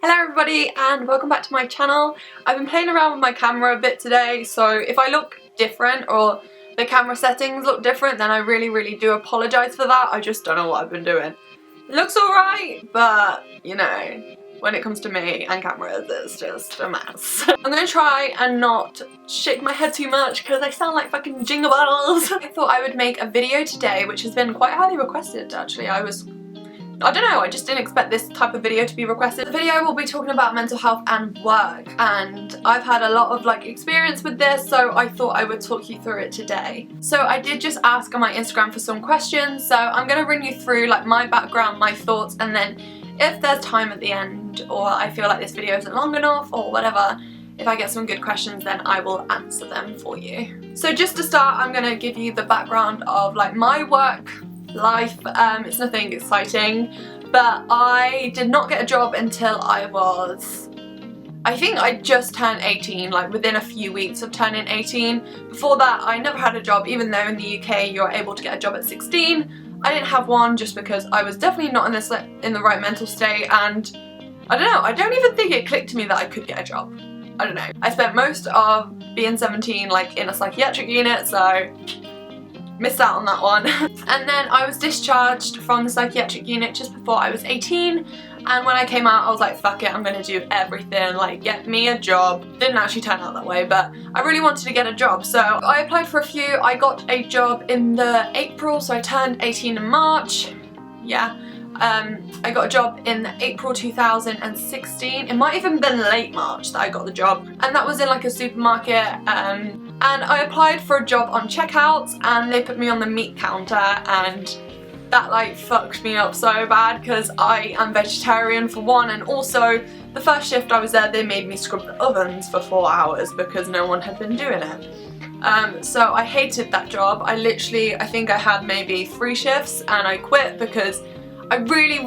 Hello everybody and welcome back to my channel. I've been playing around with my camera a bit today, so if I look different or the camera settings look different, then I really do apologise for that. I just don't know what I've been doing. It looks alright, but you know, when it comes to me and cameras, it's just a mess. I'm gonna try and not shake my head too much because I sound like fucking jingle bells. I thought I would make a video today, which has been quite highly requested actually. I don't know, I just didn't expect this type of video to be requested. The video will be talking about mental health and work, and I've had a lot of experience with this, so I thought I would talk you through it today. So I did just ask on my Instagram for some questions, so I'm going to run you through my background, my thoughts, and then if there's time at the end or I feel like this video isn't long enough or whatever, if I get some good questions, then I will answer them for you. So just to start, I'm going to give you the background of my work life. It's nothing exciting, but I did not get a job until I think I just turned 18, within a few weeks of turning 18. Before that, I never had a job, even though in the UK you're able to get a job at 16. I didn't have one just because I was definitely not in the right mental state, and I don't know, I don't even think it clicked to me that I could get a job. I don't know. I spent most of being 17 in a psychiatric unit, so missed out on that one. And then I was discharged from the psychiatric unit just before I was 18, and when I came out I was like, fuck it, I'm gonna do everything, get me a job. Didn't actually turn out that way, but I really wanted to get a job, so I applied for a few. I got a job in the April, so I turned 18 in March. Yeah. I got a job in April 2016. It might even been late March that I got the job, and that was in a supermarket, and I applied for a job on checkouts, and they put me on the meat counter, and that fucked me up so bad because I am vegetarian for one, and also the first shift I was there they made me scrub the ovens for 4 hours because no one had been doing it. So I hated that job. I think I had maybe 3 shifts and I quit because I really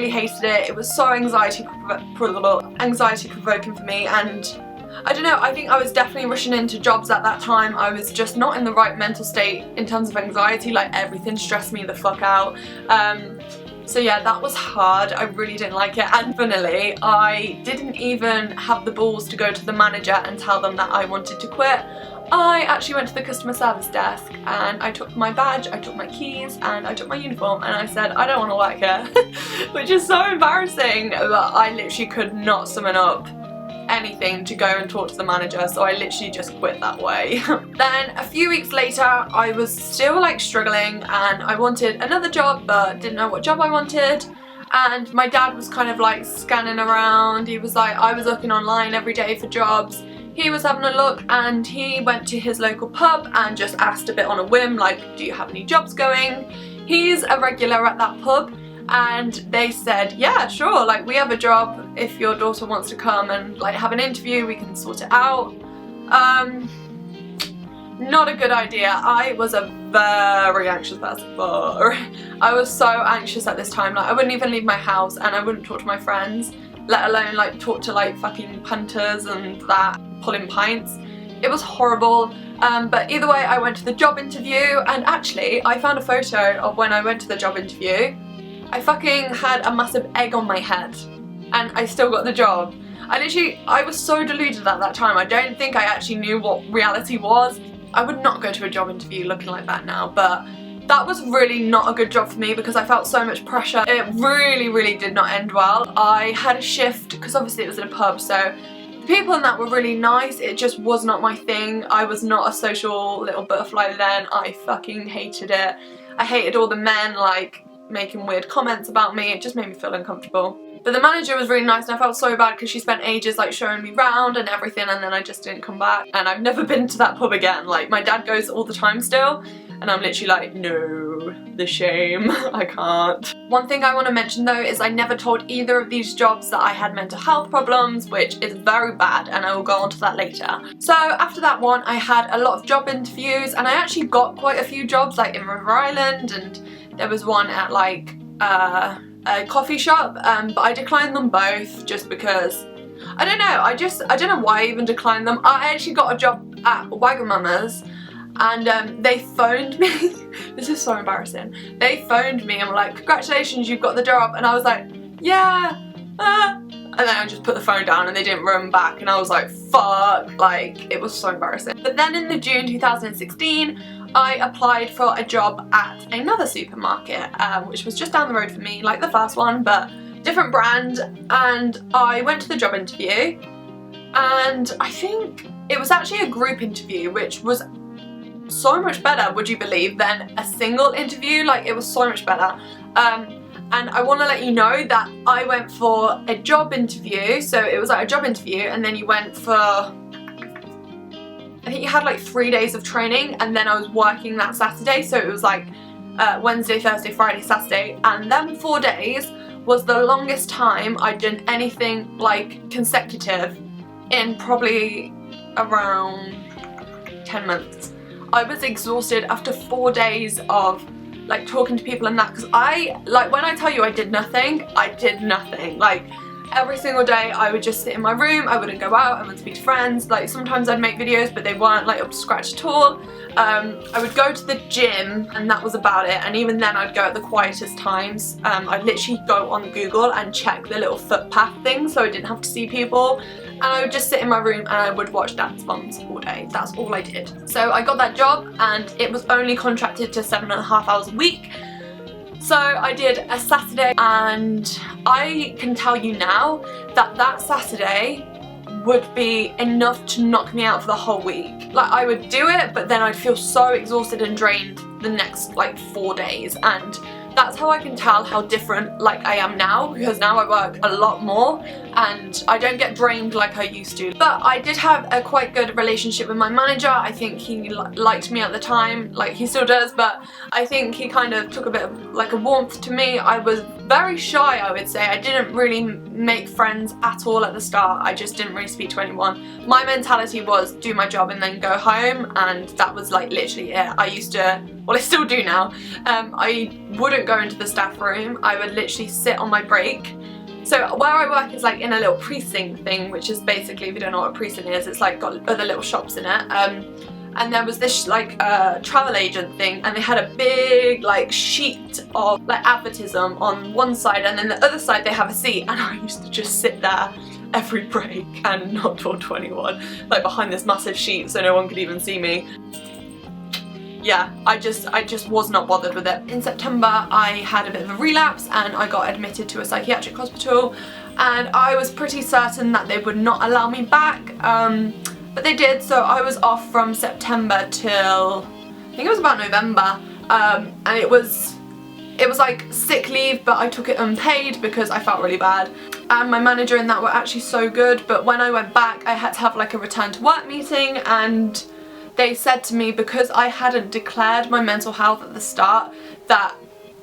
hated it. It was so anxiety provoking for me, and I don't know, I think I was definitely rushing into jobs at that time. I was just not in the right mental state in terms of anxiety, everything stressed me the fuck out. So yeah, that was hard. I really didn't like it, and finally I didn't even have the balls to go to the manager and tell them that I wanted to quit. I actually went to the customer service desk and I took my badge, I took my keys, and I took my uniform, and I said, I don't want to work here. Which is so embarrassing, but I literally could not summon up anything to go and talk to the manager, so I literally just quit that way. Then a few weeks later I was still struggling, and I wanted another job but didn't know what job I wanted, and my dad was kind of scanning around. He was I was looking online every day for jobs. He was having a look, and he went to his local pub and just asked a bit on a whim, do you have any jobs going? He's a regular at that pub, and they said, yeah, sure, we have a job. If your daughter wants to come and have an interview, we can sort it out. Not a good idea. I was a very anxious person. I was so anxious at this time. I wouldn't even leave my house, and I wouldn't talk to my friends, let alone talk to fucking punters and that, pulling pints. It was horrible. But either way, I went to the job interview, and actually I found a photo of when I went to the job interview. I fucking had a massive egg on my head, and I still got the job. I was so deluded at that time. I don't think I actually knew what reality was. I would not go to a job interview looking like that now, but that was really not a good job for me because I felt so much pressure. It really did not end well. I had a shift because obviously it was in a pub, so the people in that were really nice. It just was not my thing. I was not a social little butterfly then. I fucking hated it. I hated all the men making weird comments about me. It just made me feel uncomfortable. But the manager was really nice, and I felt so bad because she spent ages showing me round and everything, and then I just didn't come back, and I've never been to that pub again. My dad goes all the time still, and I'm literally no, the shame, I can't. One thing I want to mention though is I never told either of these jobs that I had mental health problems, which is very bad, and I will go on to that later. So after that one, I had a lot of job interviews, and I actually got quite a few jobs in River Island, and there was one at a coffee shop, but I declined them both just because, I don't know, I don't know why I even declined them. I actually got a job at Wagamama's, and they phoned me. This is so embarrassing. They phoned me and were like, congratulations, you've got the job, and I was like, yeah, and then I just put the phone down and they didn't run back, and I was like, fuck, like it was so embarrassing. But then in the June 2016 I applied for a job at another supermarket, which was just down the road from me, like the first one, but different brand, and I went to the job interview, and I think it was actually a group interview, which was so much better, would you believe, than a single interview. Like, it was so much better. And I want to let you know that I went for a job interview, so it was like a job interview, and then you went for, I think you had like 3 days of training, and then I was working that Saturday, so it was like Wednesday, Thursday, Friday, Saturday, and then 4 days was the longest time I'd done anything like consecutive in probably around 10 months. I was exhausted after 4 days of like talking to people and that, because when I tell you I did nothing, I did nothing. Like, every single day I would just sit in my room, I wouldn't go out, I wouldn't speak to friends. Like, sometimes I'd make videos but they weren't like up to scratch at all. I would go to the gym and that was about it, and even then I'd go at the quietest times. I'd literally go on Google and check the little footpath thing so I didn't have to see people, and I would just sit in my room and I would watch dance bombs all day. That's all I did. So I got that job, and it was only contracted to 7.5 hours a week. So I did a Saturday, and I can tell you now that that Saturday would be enough to knock me out for the whole week. Like, I would do it, but then I'd feel so exhausted and drained the next like 4 days, and that's how I can tell how different like I am now, because now I work a lot more and I don't get drained like I used to. But I did have a quite good relationship with my manager. I think he liked me at the time, like he still does, but I think he kind of took a bit of like a warmth to me. I was very shy, I would say. I didn't really make friends at all at the start. I just didn't really speak to anyone. My mentality was do my job and then go home, and that was like literally it. I used to, well, I still do now, I wouldn't go into the staff room. I would literally sit on my break. So where I work is like in a little precinct thing, which is basically, if you don't know what a precinct is, it's like got other little shops in it. And there was this like travel agent thing, and they had a big like sheet of like advertism on one side, and then the other side they have a seat, and I used to just sit there every break and not talk to anyone, like behind this massive sheet so no one could even see me. Yeah, I just was not bothered with it. In September I had a bit of a relapse and I got admitted to a psychiatric hospital, and I was pretty certain that they would not allow me back, but they did. So I was off from September till I think it was about November, and it was like sick leave, but I took it unpaid because I felt really bad. And my manager and that were actually so good, but when I went back I had to have like a return to work meeting, and they said to me, because I hadn't declared my mental health at the start, that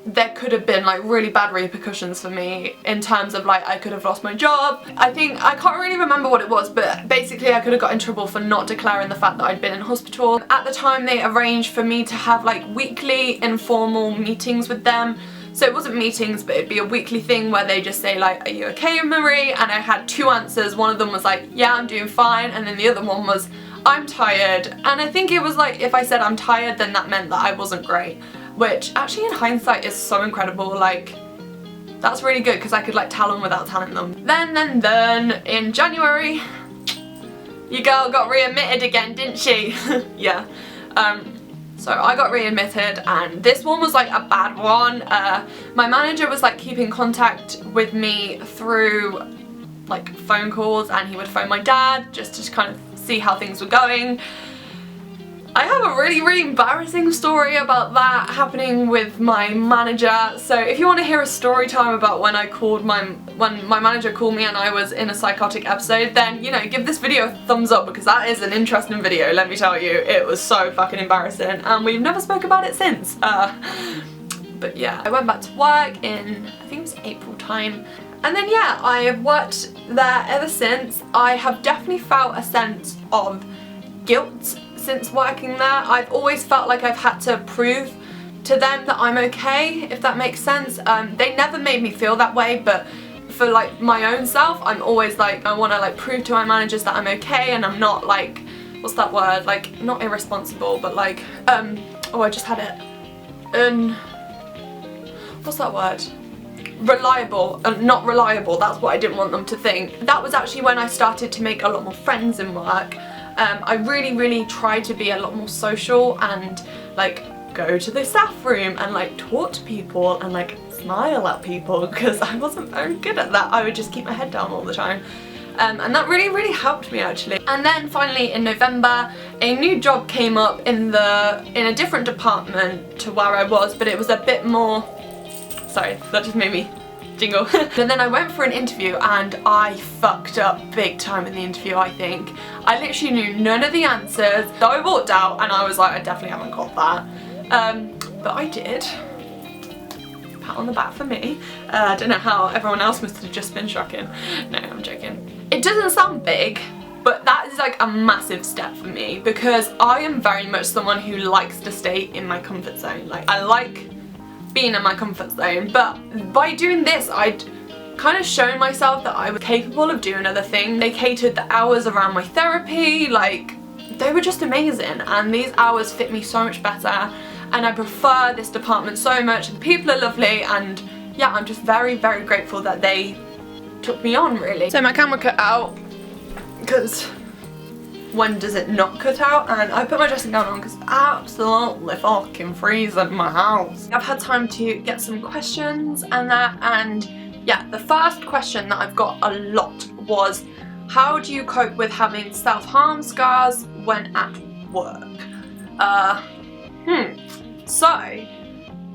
there could have been like really bad repercussions for me in terms of like I could have lost my job. I can't really remember what it was, but basically I could have got in trouble for not declaring the fact that I'd been in hospital. At the time they arranged for me to have like weekly informal meetings with them. So it wasn't meetings, but it'd be a weekly thing where they just say like, are you okay, Marie? And I had 2 answers. One of them was like, yeah, I'm doing fine, and then the other one was, I'm tired. And I think it was like, if I said I'm tired, then that meant that I wasn't great, which actually in hindsight is so incredible. Like, that's really good because I could like tell them without telling them. Then in January, your girl got readmitted again, didn't she? Yeah. So I got readmitted, and this one was like a bad one. My manager was like keeping contact with me through like phone calls, and he would phone my dad just to kind of see how things were going. I have a really embarrassing story about that happening with my manager. So if you want to hear a story time about when my manager called me and I was in a psychotic episode, then, you know, give this video a thumbs up, because that is an interesting video, let me tell you. It was so fucking embarrassing, and we've never spoke about it since. But yeah, I went back to work in, I think it was April time. And then yeah, I have worked there ever since. I have definitely felt a sense of guilt since working there. I've always felt like I've had to prove to them that I'm okay, if that makes sense. They never made me feel that way, but for like my own self, I'm always like, I want to like prove to my managers that I'm okay and I'm not like, what's that word? Like, not irresponsible, but like, oh, I just had it. What's that word? reliable and not reliable. That's what I didn't want them to think. That was actually when I started to make a lot more friends in work. I really tried to be a lot more social and like go to the staff room and like talk to people and like smile at people, because I wasn't very good at that. I would just keep my head down all the time. And that really helped me actually. And then finally in November, a new job came up in a different department to where I was, but it was a bit more, sorry, that just made me jingle. And then I went for an interview and I fucked up big time in the interview, I think. I literally knew none of the answers, so I walked out and I was like, I definitely haven't got that. But I did. Pat on the back for me. I don't know how everyone else must have just been shocking. No, I'm joking. It doesn't sound big, but that is like a massive step for me, because I am very much someone who likes to stay in my comfort zone. Like, I like being in my comfort zone, but by doing this I'd kind of shown myself that I was capable of doing other things. They catered the hours around my therapy, like they were just amazing, and these hours fit me so much better, and I prefer this department so much. The people are lovely, and yeah, I'm just very grateful that they took me on, really. So my camera cut out, because when does it not cut out? And I put my dressing gown on because it's absolutely fucking freezing in my house. I've had time to get some questions and that, and yeah, the first question that I've got a lot was, how do you cope with having self-harm scars when at work?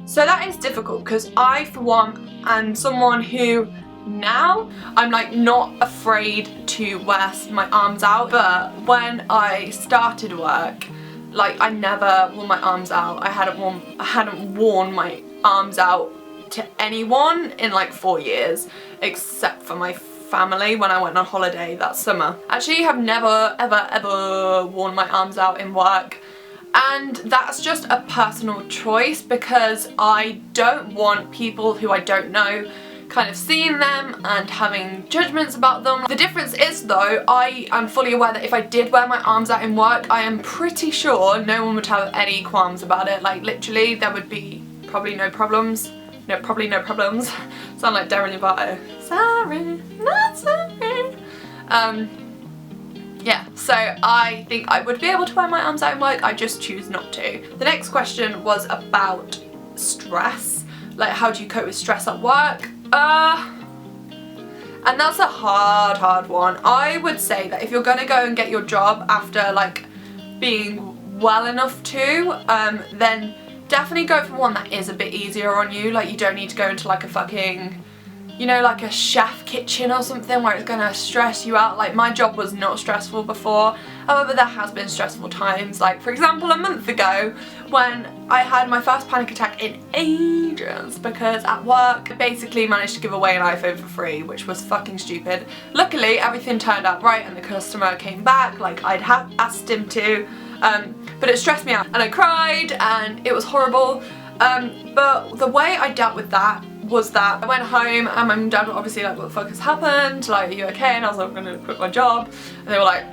So that is difficult, because I, for one, am someone who now I'm like not afraid to wear my arms out, but when I started work, like I never wore my arms out. I hadn't worn my arms out to anyone in like 4 years, except for my family when I went on holiday that summer. Actually, have never ever worn my arms out in work. And that's just a personal choice, because I don't want people who I don't know kind of seeing them and having judgments about them. The difference is though, I am fully aware that if I did wear my arms out in work, I am pretty sure no one would have any qualms about it. Like literally there would be probably no problems. No, probably no problems. Sound like Darren Lovato. Sorry, not sorry. Yeah, so I think I would be able to wear my arms out in work, I just choose not to. The next question was about stress. Like, how do you cope with stress at work? And that's a hard one. I would say that if you're gonna go and get your job after like being well enough to, then definitely go for one that is a bit easier on you. Like, you don't need to go into like a fucking, you know, like a chef kitchen or something where it's gonna stress you out. Like, my job was not stressful before. However, there has been stressful times. Like, for example, a month ago when I had my first panic attack in ages, because at work I basically managed to give away an iPhone for free, which was fucking stupid. Luckily, everything turned out right and the customer came back like I'd asked him to, but it stressed me out and I cried and it was horrible. But the way I dealt with that was that I went home and my mum and dad were obviously like, what the fuck has happened? Like, are you okay? And I was like, I'm gonna quit my job. And they were like,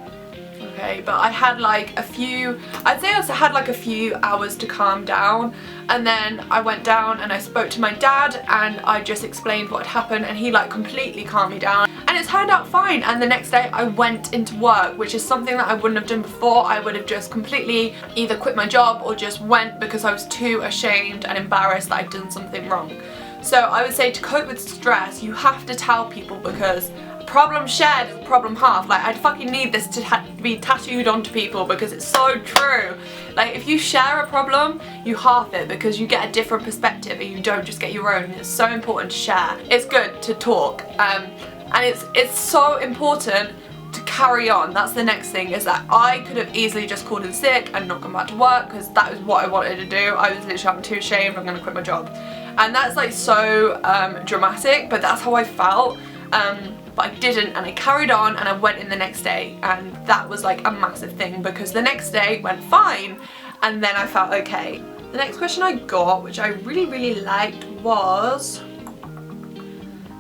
okay. But I had like a few, I'd say I also had like a few hours to calm down. And then I went down and I spoke to my dad and I just explained what had happened, and he like completely calmed me down. And it turned out fine. And the next day I went into work, which is something that I wouldn't have done before. I would have just completely either quit my job or just went because I was too ashamed and embarrassed that I'd done something wrong. So I would say to cope with stress, you have to tell people, because problem shared is problem half. Like, I fucking need this to be tattooed onto people because it's so true. Like, if you share a problem, you half it because you get a different perspective and you don't just get your own. It's so important to share. It's good to talk, and it's so important to carry on. That's the next thing, is that I could have easily just called in sick and not come back to work because that was what I wanted to do. I was literally, I'm too ashamed, I'm gonna quit my job. And that's like so dramatic, but that's how I felt. But I didn't, and I carried on and I went in the next day, and that was like a massive thing because the next day went fine and then I felt okay. The next question I got, which I really liked, was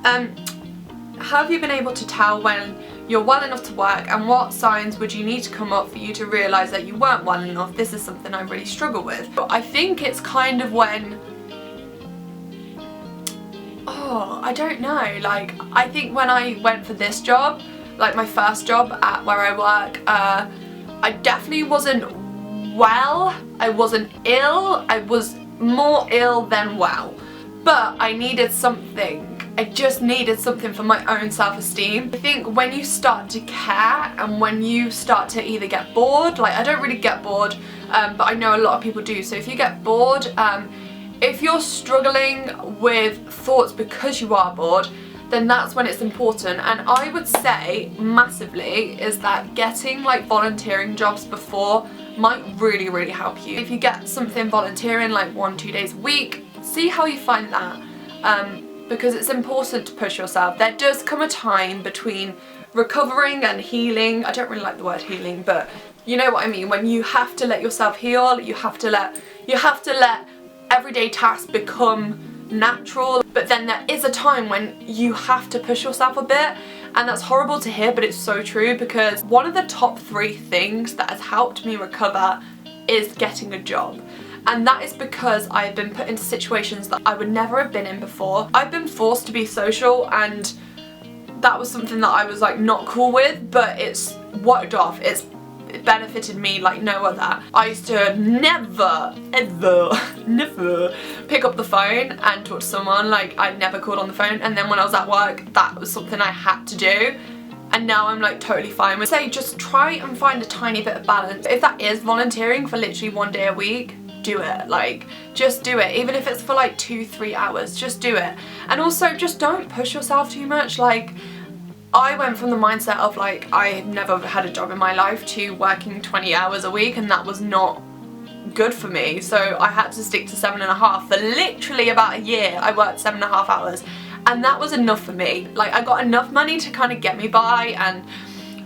have you been able to tell when you're well enough to work, and what signs would you need to come up for you to realise that you weren't well enough? This is something I really struggle with. But I think it's kind of when, oh, I don't know. Like, I think when I went for this job, like my first job at where I work, I definitely wasn't well. I wasn't ill. I was more ill than well. But I needed something. I just needed something for my own self-esteem. I think when you start to care and when you start to either get bored, like I don't really get bored, but I know a lot of people do. So if you get bored, if you're struggling with thoughts because you are bored, then that's when it's important. And I would say massively is that getting like volunteering jobs before might really, really help you. If you get something volunteering like 1-2 days a week, see how you find that. Because it's important to push yourself. There does come a time between recovering and healing. I don't really like the word healing, but you know what I mean. When you have to let yourself heal, you have to let everyday tasks become natural. But then there is a time when you have to push yourself a bit, and that's horrible to hear, but it's so true, because one of the top 3 things that has helped me recover is getting a job. And that is because I've been put into situations that I would never have been in before. I've been forced to be social, and that was something that I was like not cool with, but it's worked off. It benefited me like no other. I used to never, ever, never pick up the phone and talk to someone. Like, I never called on the phone, and then when I was at work, that was something I had to do. And now I'm like totally fine with it. Say just try and find a tiny bit of balance. If that is volunteering for literally 1 day a week, do it. Like, just do it. Even if it's for like 2-3 hours, just do it. And also just don't push yourself too much. Like, I went from the mindset of like I've never had a job in my life to working 20 hours a week, and that was not good for me. So I had to stick to 7.5 for literally about a year. I worked 7.5 hours, and that was enough for me. Like, I got enough money to kind of get me by and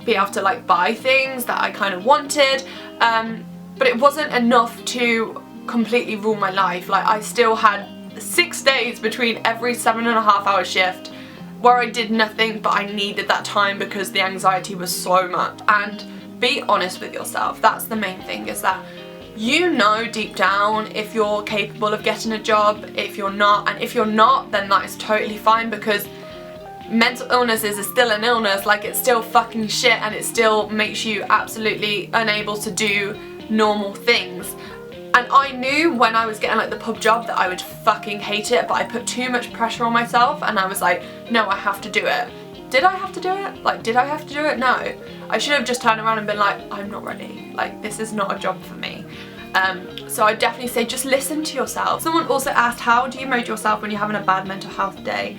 be able to like buy things that I kind of wanted, but it wasn't enough to completely rule my life. Like, I still had 6 days between every 7.5 hour shift where I did nothing, but I needed that time because the anxiety was so much. And be honest with yourself. That's the main thing, is that you know deep down if you're capable of getting a job, if you're not, and if you're not, then that is totally fine, because mental illness is still an illness. Like, it's still fucking shit, and it still makes you absolutely unable to do normal things. And I knew when I was getting like the pub job that I would fucking hate it, but I put too much pressure on myself, and I was like, no, I have to do it. Did I have to do it? Like, did I have to do it? No. I should have just turned around and been like, I'm not ready. Like, this is not a job for me. So I definitely say just listen to yourself. Someone also asked, how do you motivate yourself when you're having a bad mental health day?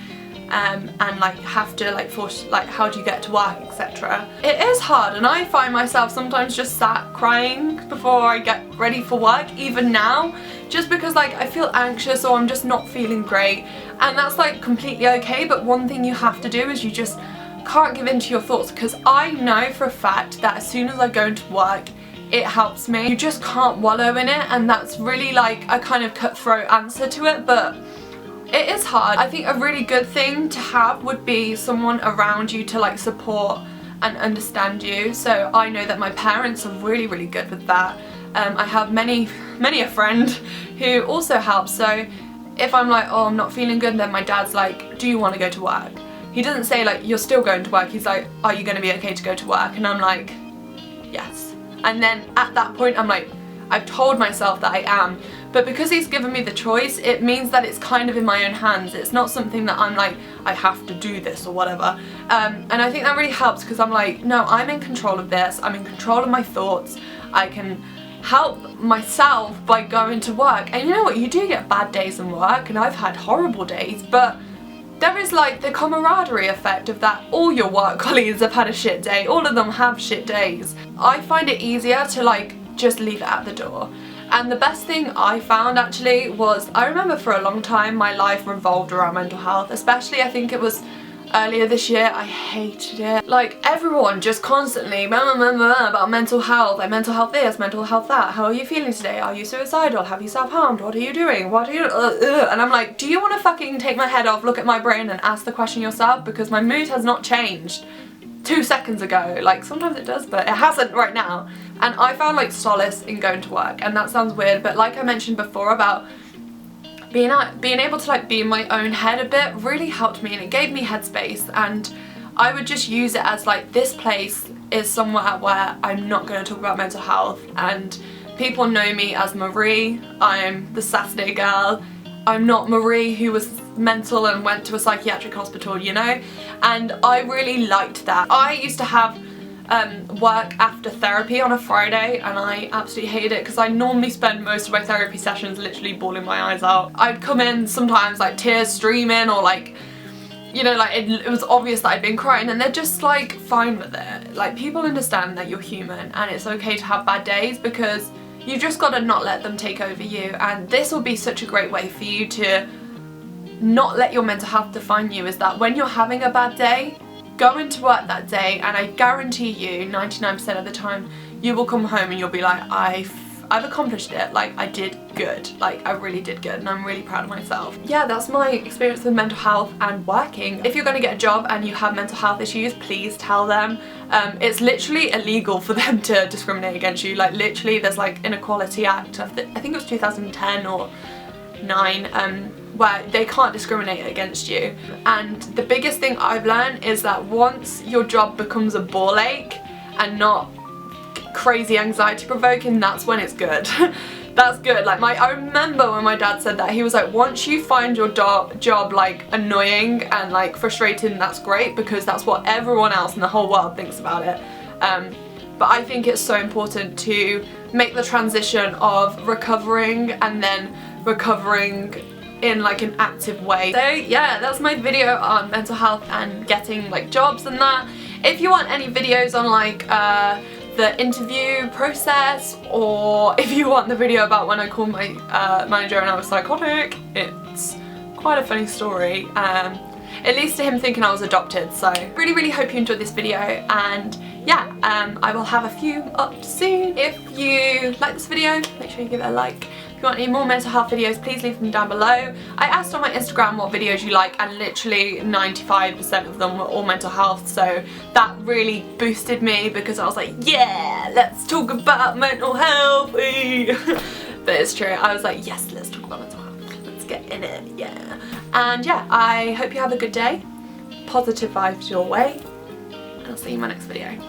And like have to like force, like how do you get to work, etc. It is hard, and I find myself sometimes just sat crying before I get ready for work, even now, just because like I feel anxious or I'm just not feeling great, and that's like completely okay. But one thing you have to do is you just can't give in to your thoughts, because I know for a fact that as soon as I go into work, it helps me. You just can't wallow in it, and that's really like a kind of cutthroat answer to it, but it is hard. I think a really good thing to have would be someone around you to like support and understand you. So I know that my parents are really, really good with that. I have many a friend who also helps. So if I'm like, oh, I'm not feeling good, then my dad's like, do you want to go to work? He doesn't say like, you're still going to work. He's like, are you going to be okay to go to work? And I'm like, yes. And then at that point I'm like, I've told myself that I am. But because he's given me the choice, it means that it's kind of in my own hands. It's not something that I'm like, I have to do this or whatever. And I think that really helps, because I'm like, no, I'm in control of this. I'm in control of my thoughts. I can help myself by going to work. And you know what? You do get bad days in work, and I've had horrible days, but there is like the camaraderie effect of that. All your work colleagues have had a shit day. All of them have shit days. I find it easier to like just leave it at the door. And the best thing I found actually was, I remember for a long time my life revolved around mental health, especially I think it was earlier this year. I hated it. Like, everyone just constantly blah, blah, blah, about mental health, like mental health this, mental health that. How are you feeling today? Are you suicidal? Have you self-harmed? What are you doing? What are you And I'm like, do you want to fucking take my head off, look at my brain and ask the question yourself? Because my mood has not changed 2 seconds ago. Like, sometimes it does, but it hasn't right now. And I found like solace in going to work, and that sounds weird, but like I mentioned before about being able to like be in my own head a bit really helped me, and it gave me headspace, and I would just use it as like, this place is somewhere where I'm not going to talk about mental health, and people know me as Marie. I'm the Saturday girl. I'm not Marie who was mental and went to a psychiatric hospital, you know? And I really liked that. I used to have work after therapy on a Friday, and I absolutely hated it because I normally spend most of my therapy sessions literally bawling my eyes out. I'd come in sometimes like tears streaming, or like, you know, like it was obvious that I'd been crying, and they're just like fine with it. Like, people understand that you're human and it's okay to have bad days, because you've just got to not let them take over you. And this will be such a great way for you to not let your mental health define you, is that when you're having a bad day, go into work that day, and I guarantee you 99% of the time you will come home and you'll be like, I've accomplished it, like I did good, like I really did good, and I'm really proud of myself. Yeah, that's my experience with mental health and working. If you're going to get a job and you have mental health issues, please tell them. It's literally illegal for them to discriminate against you. Like, literally there's like an Equality Act, I think it was 2010 or 9, where they can't discriminate against you. And the biggest thing I've learned is that once your job becomes a ball ache and not crazy anxiety provoking, that's when it's good. That's good. Like, I remember when my dad said that, he was like, once you find your job like annoying and like frustrating, that's great, because that's what everyone else in the whole world thinks about it. But I think it's so important to make the transition of recovering and then recovering in like an active way. So yeah, that's my video on mental health and getting like jobs and that. If you want any videos on like the interview process, or if you want the video about when I called my manager and I was psychotic, it's quite a funny story. It leads to him thinking I was adopted. So really hope you enjoyed this video, and yeah, I will have a few up soon. If you like this video, make sure you give it a like. If you want any more mental health videos, please leave them down below. I asked on my Instagram what videos you like, and literally 95% of them were all mental health, so that really boosted me, because I was like, yeah, let's talk about mental health. But it's true, I was like, yes, let's talk about mental health, let's get in it, yeah. And yeah, I hope you have a good day, positive vibes your way, and I'll see you in my next video.